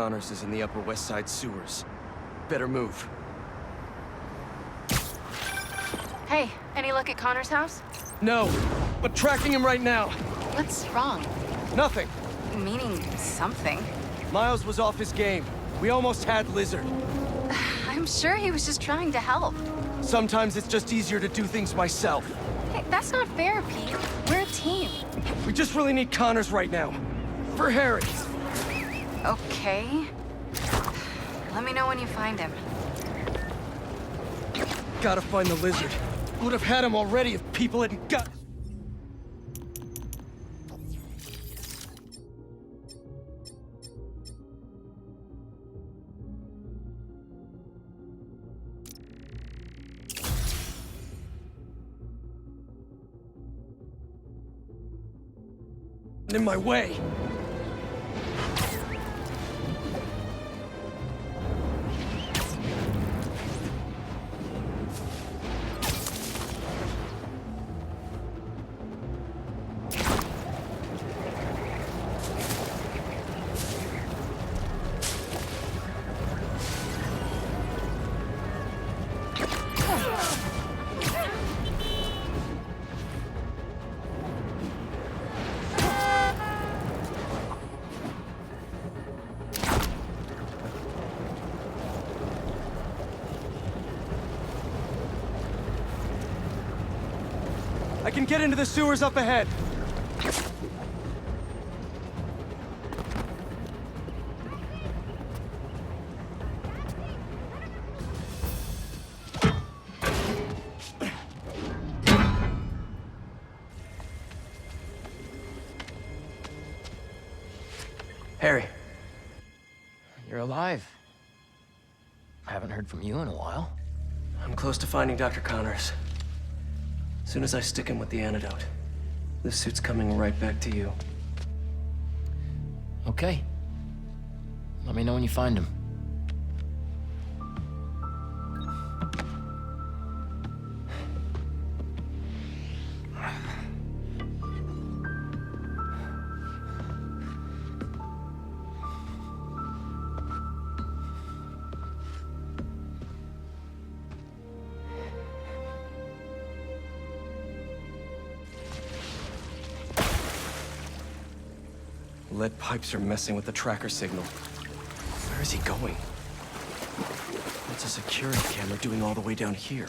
Connors is in the Upper West Side sewers. Better move. Hey, any look at Connor's house? No, but tracking him right now. What's wrong? Nothing. Meaning something. Miles was off his game. We almost had Lizard. I'm sure he was just trying to help. Sometimes it's just easier to do things myself. Hey, that's not fair, Pete. We're a team. We just really need Connors right now. For Harry. Okay. Let me know when you find him. Gotta find the Lizard. Would have had him already if people hadn't got... in my way. I can get into the sewers up ahead. Harry. You're alive. I haven't heard from you in a while. I'm close to finding Dr. Connors. As soon as I stick him with the antidote, this suit's coming right back to you. Okay. Let me know when you find him. Lead pipes are messing with the tracker signal. Where is he going? What's a security camera doing all the way down here?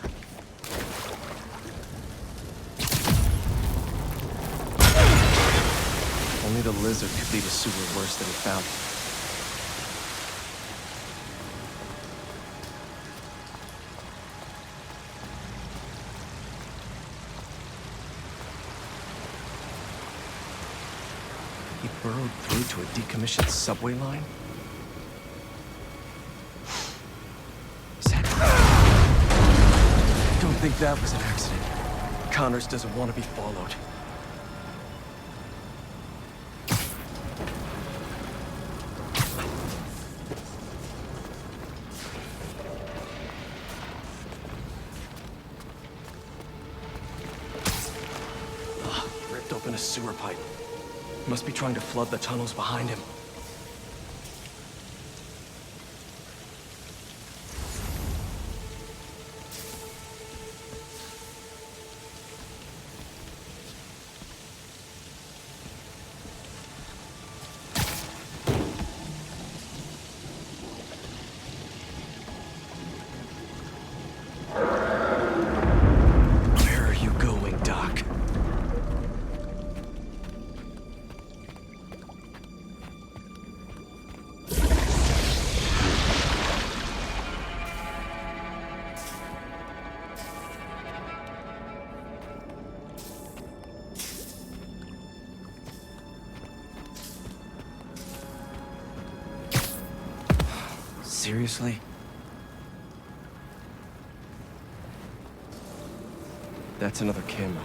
Only the Lizard could leave a sewer worse than he found it. He burrowed through to a decommissioned subway line? Is that... I don't think that was an accident. Connors doesn't want to be followed. He ripped open a sewer pipe. Must be trying to flood the tunnels behind him. Where are you going, Doc? Seriously? That's another camera.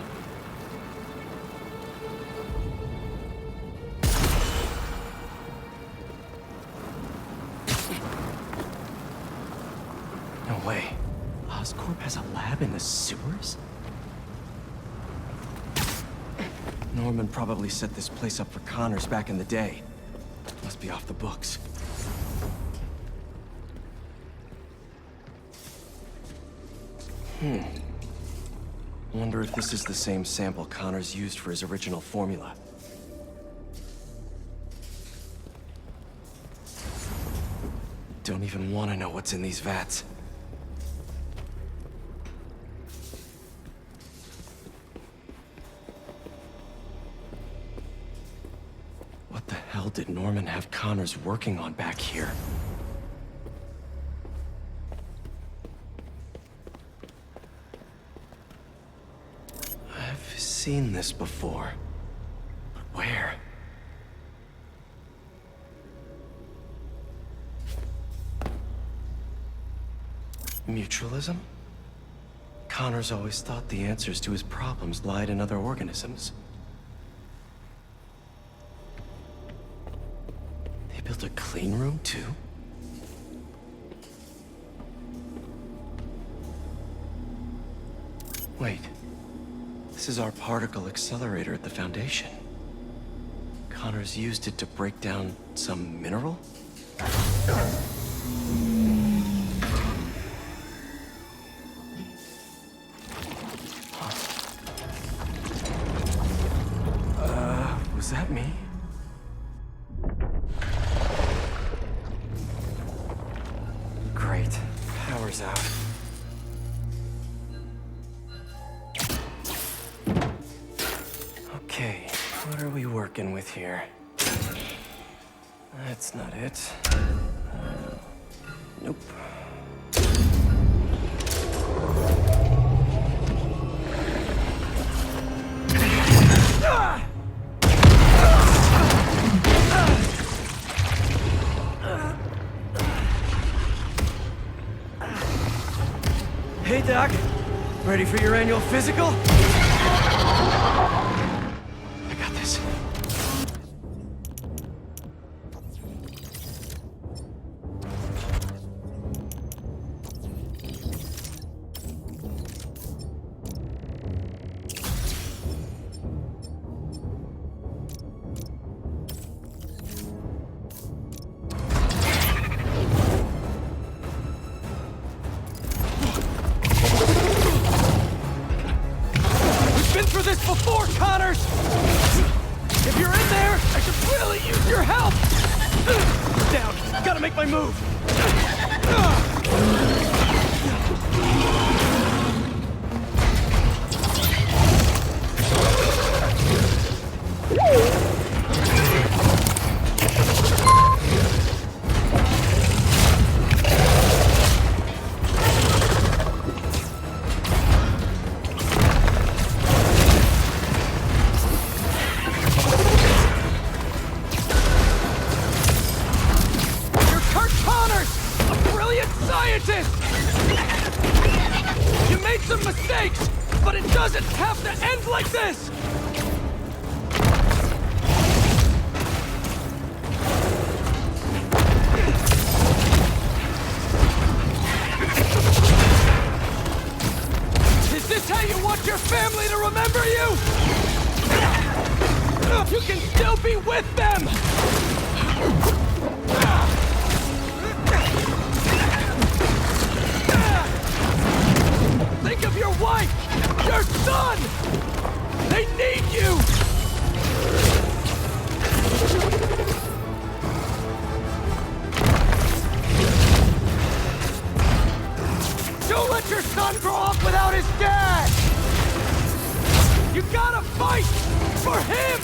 No way. Oscorp has a lab in the sewers? Norman probably set this place up for Connors back in the day. Must be off the books. Wonder if this is the same sample Connors used for his original formula. Don't even want to know what's in these vats. What the hell did Norman have Connors working on back here? I've seen this before. But where? Mutualism? Connors always thought the answers to his problems lied in other organisms. They built a clean room, too? Wait. This is our particle accelerator at the Foundation. Connors used it to break down some mineral? Was that me? Great. Power's out. Okay, what are we working with here? That's not it. Nope. Hey, Doc. Ready for your annual physical? I got this. Before, Connors! If you're in there, I could really use your help! Down! Gotta make my move! You made some mistakes, but it doesn't have to end like this! Is this how you want your family to remember you? You can still be with them! Think of your wife! Your son! They need you! Don't let your son grow up without his dad! You gotta fight for him!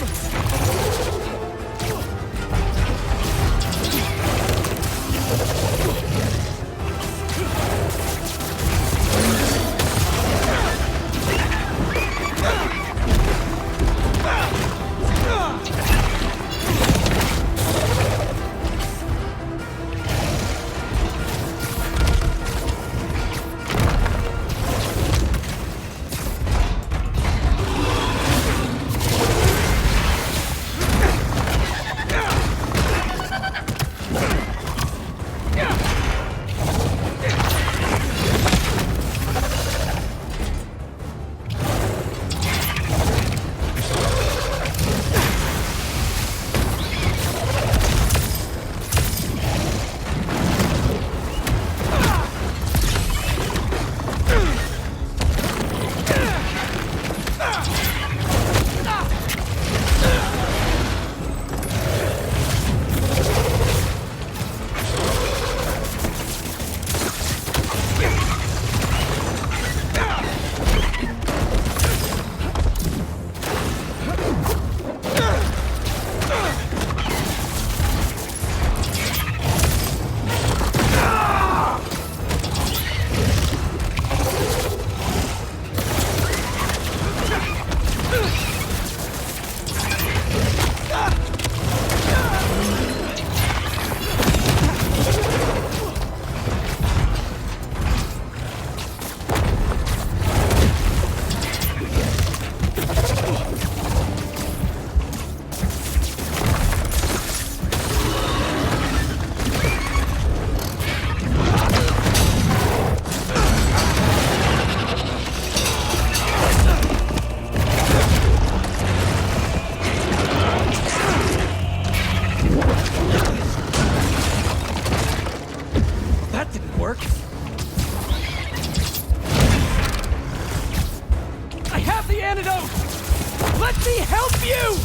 help you!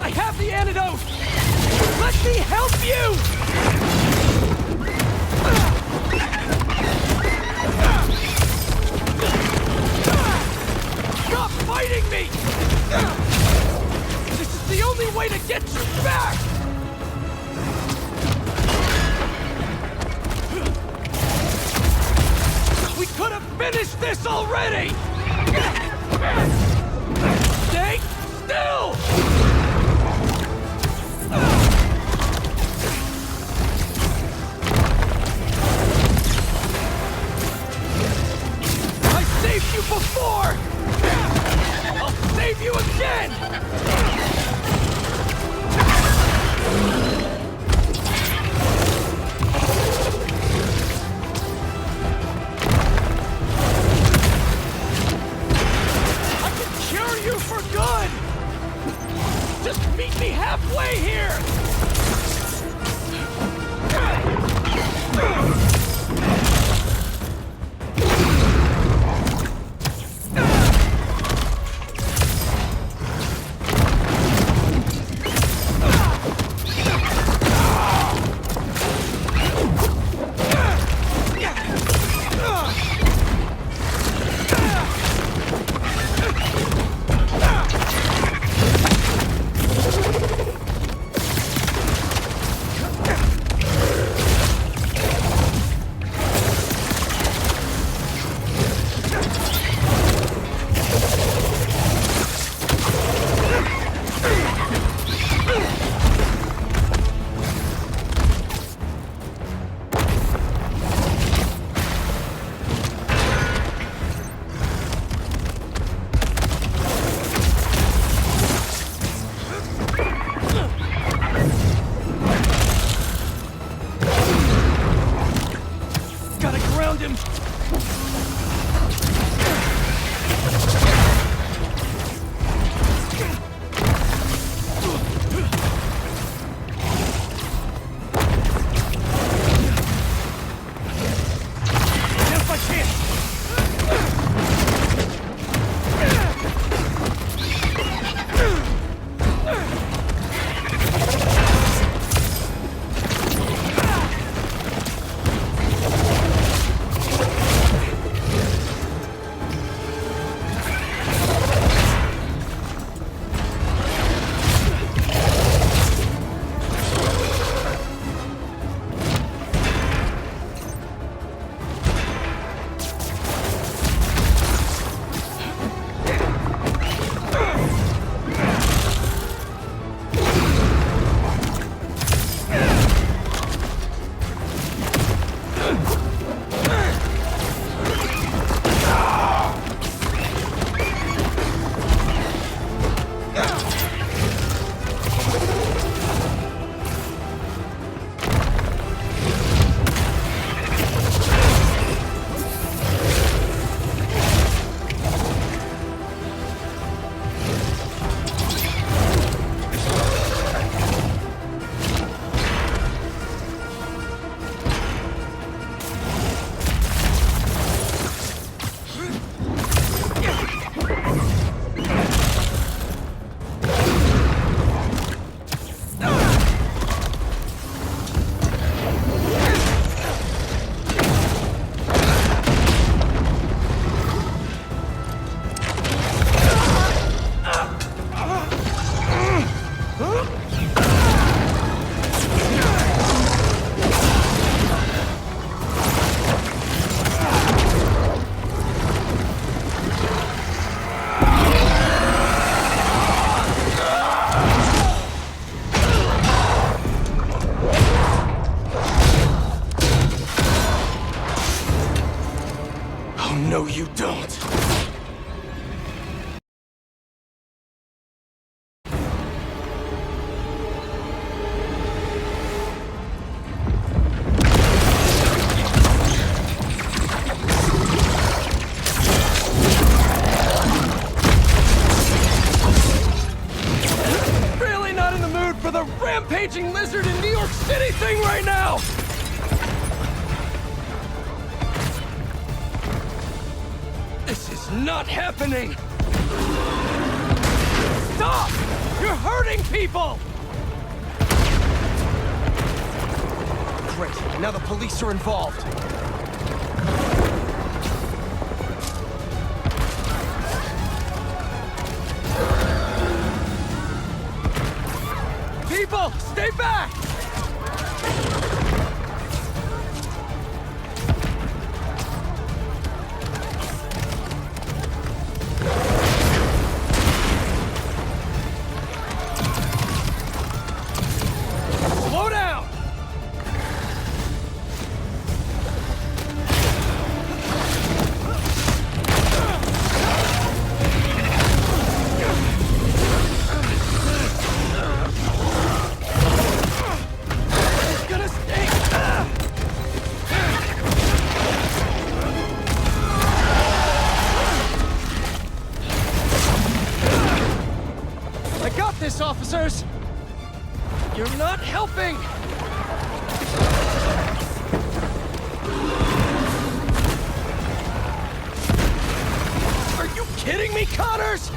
I have the antidote! Let me help you! Stop fighting me! This is the only way to get you back! We could have finished this already! Stay still! I saved you before! I'll save you again! I can cure you for good! Just meet me halfway here! Gotta ground him! Yes, I can! No, you don't. This is not happening! Stop! You're hurting people! Great, now the police are involved. People, stay back! Slow down! It's gonna stink! I got this, officers! You're not helping! Are you kidding me, Connors?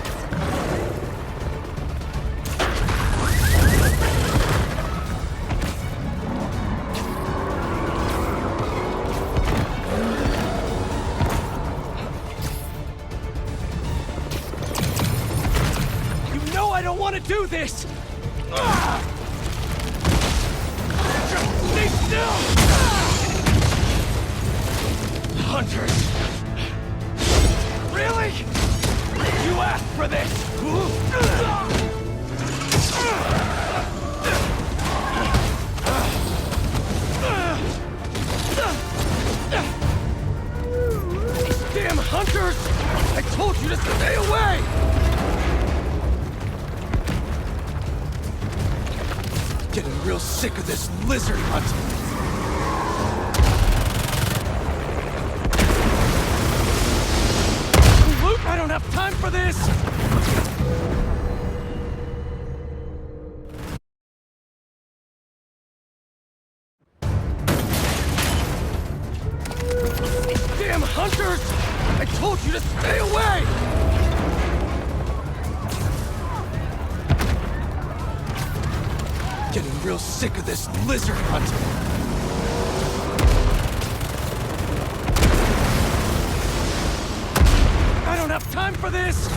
You know I don't want to do this! Ah! Just stay still! Hunters! Really? You asked for this! These damn hunters! I told you to stay away! Getting real sick of this lizard hunt. Luke, I don't have time for this! Damn hunters! I told you to stay away! Getting real sick of this lizard hunt. I don't have time for this!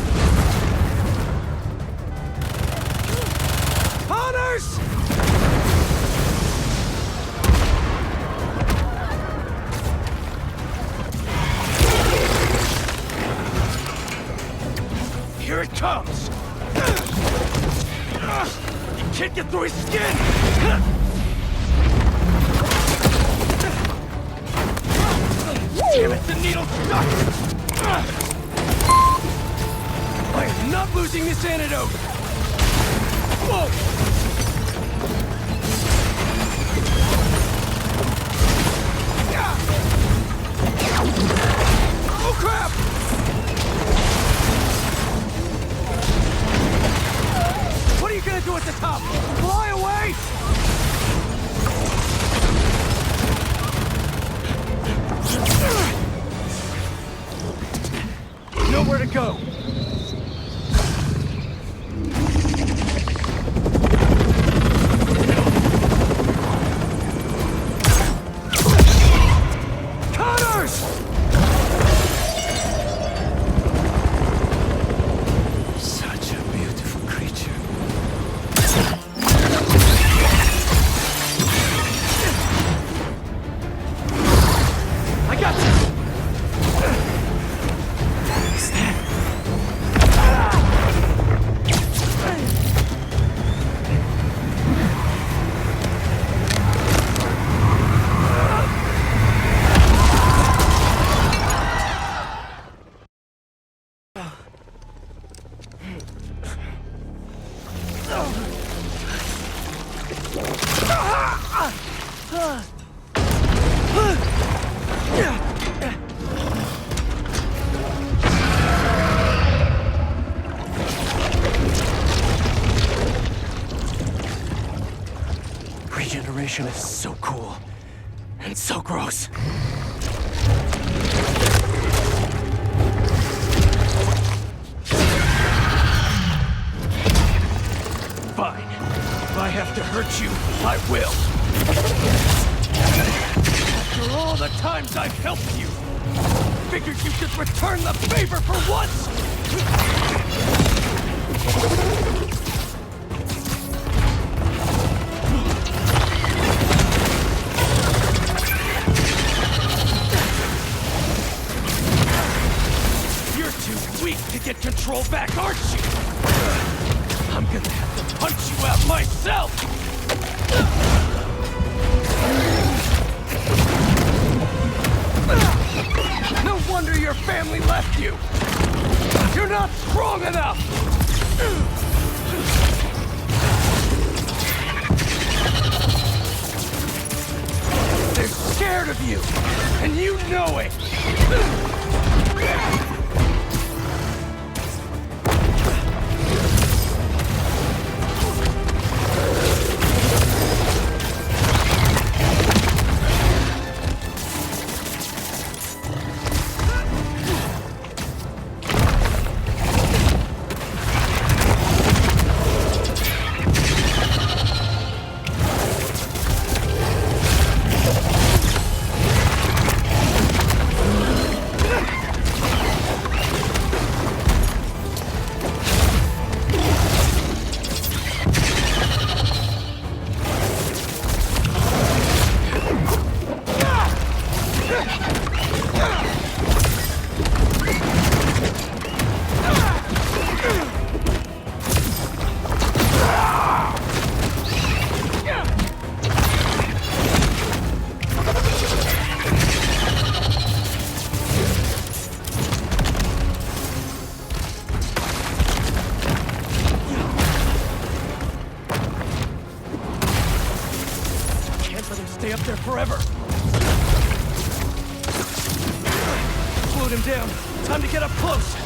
Hunters! Here it comes! You can't get through his skin! Damn it, the needle's stuck! I am not losing this antidote! Whoa! Oh crap! What are you gonna do at the top? Fly away? Nowhere to go. Connors! Such a beautiful creature. I got you! Regeneration is so cool and so gross. hurt you, I will. After all the times I've helped you, figured you could return the favor for once! You're too weak to get control back, aren't you? I'm gonna have to punch you out myself! No wonder your family left you! You're not strong enough! They're scared of you, and you know it! Stay up there forever. Slowed him down. Time to get up close.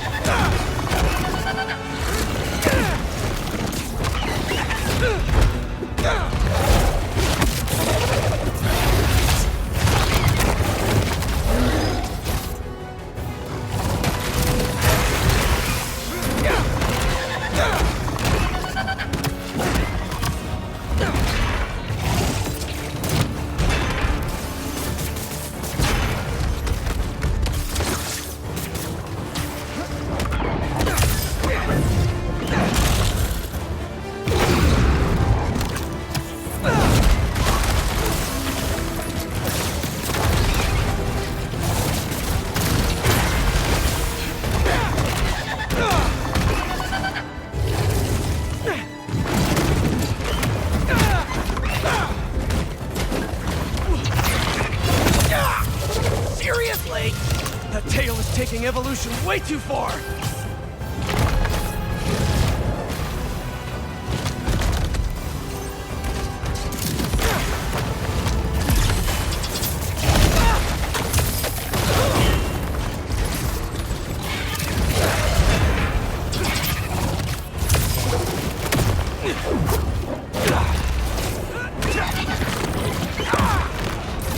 Seriously? That tail is taking evolution way too far!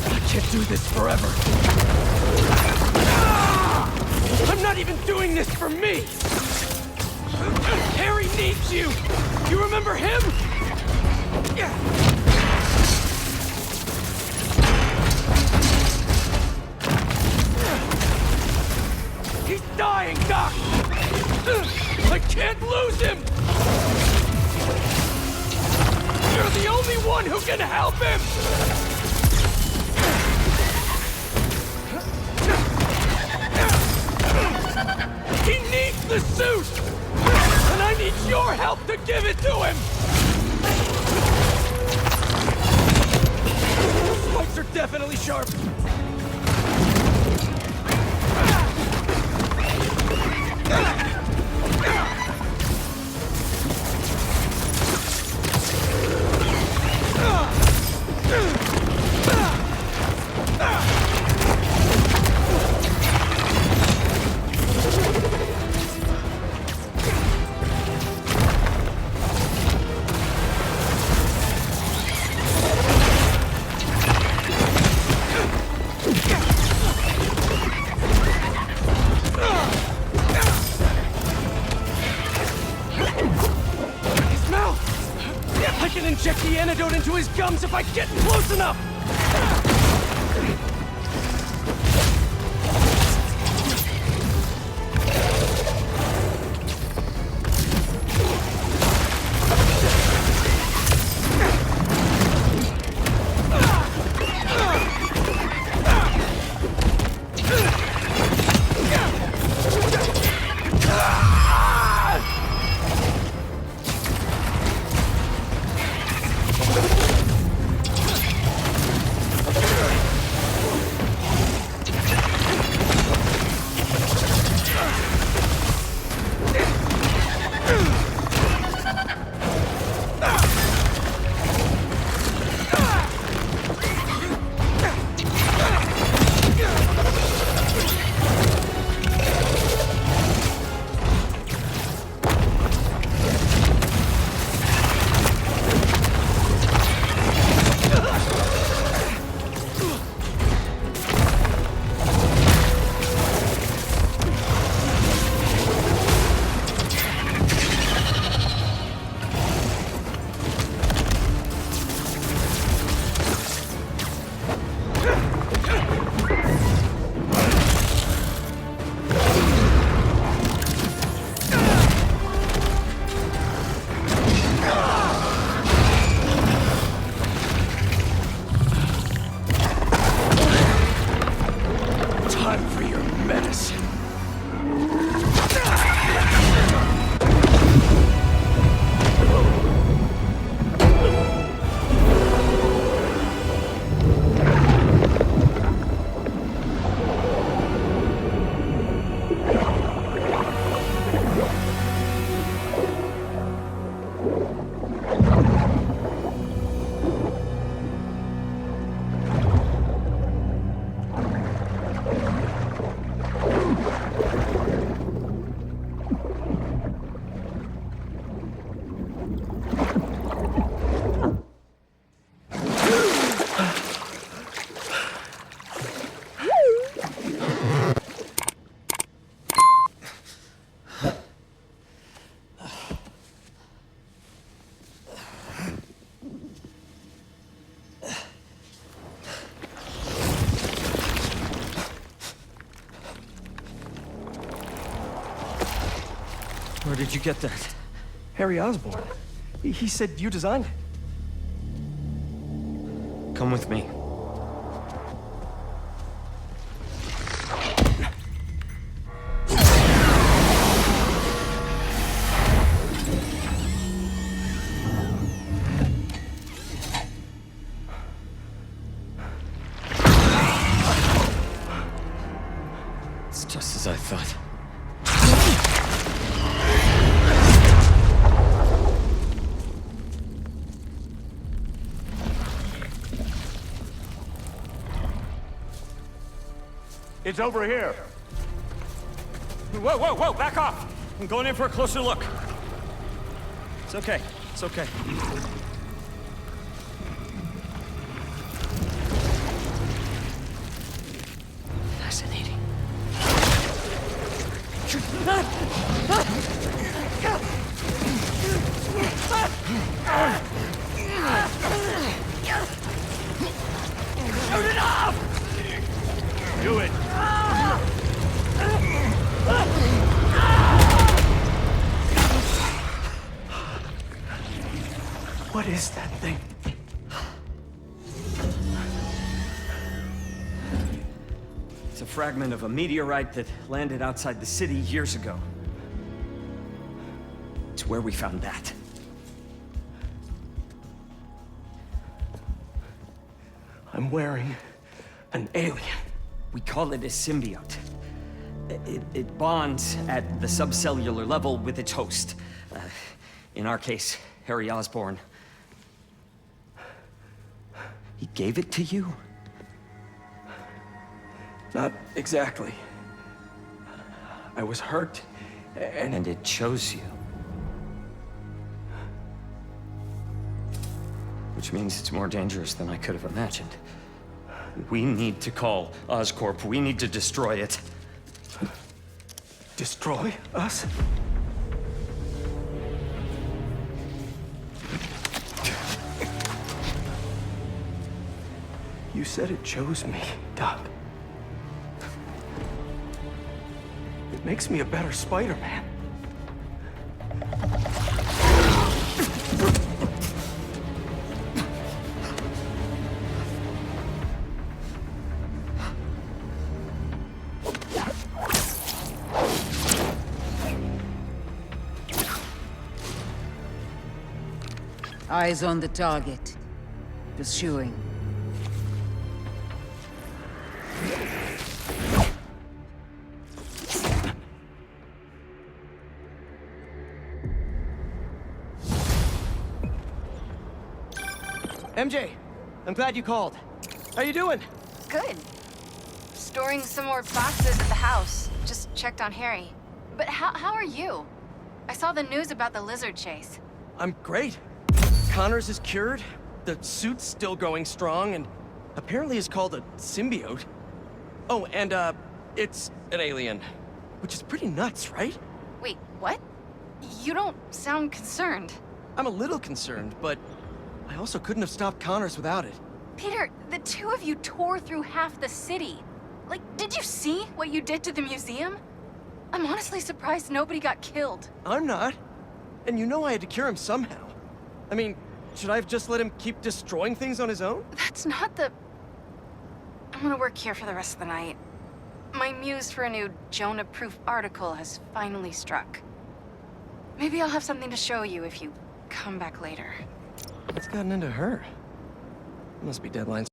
I can't do this forever. I'm not even doing this for me! Harry needs you! You remember him? He's dying, Doc! I can't lose him! You're the only one who can help him! He needs the suit! And I need your help to give it to him! Spikes are definitely sharp. can inject the antidote into his gums if I get close enough! Where did you get that? Harry Osborn. He said you designed it. Come with me. It's just as I thought. It's over here. Whoa, whoa, whoa, back off! I'm going in for a closer look. It's okay, it's okay. Fascinating. Shoot it off! Do it. What is that thing? It's a fragment of a meteorite that landed outside the city years ago. It's where we found that. I'm wearing an alien. We call it a symbiote. It bonds at the subcellular level with its host. In our case, Harry Osborn. He gave it to you? Not exactly. I was hurt, And it chose you. Which means it's more dangerous than I could have imagined. We need to call Oscorp. We need to destroy it. Destroy us? You said it chose me, Doc. It makes me a better Spider-Man. Eyes on the target. Pursuing. MJ, I'm glad you called. How you doing? Good. Storing some more boxes at the house. Just checked on Harry. But how are you? I saw the news about the lizard chase. I'm great. Connors is cured, the suit's still going strong, and apparently is called a symbiote. Oh, and it's an alien. Which is pretty nuts, right? Wait, what? You don't sound concerned. I'm a little concerned, but I also couldn't have stopped Connors without it. Peter, the two of you tore through half the city. Like, did you see what you did to the museum? I'm honestly surprised nobody got killed. I'm not. And you know I had to cure him somehow. I mean, should I have just let him keep destroying things on his own? That's not the... I'm gonna work here for the rest of the night. My muse for a new Jonah-proof article has finally struck. Maybe I'll have something to show you if you come back later. What's gotten into her? Must be deadlines.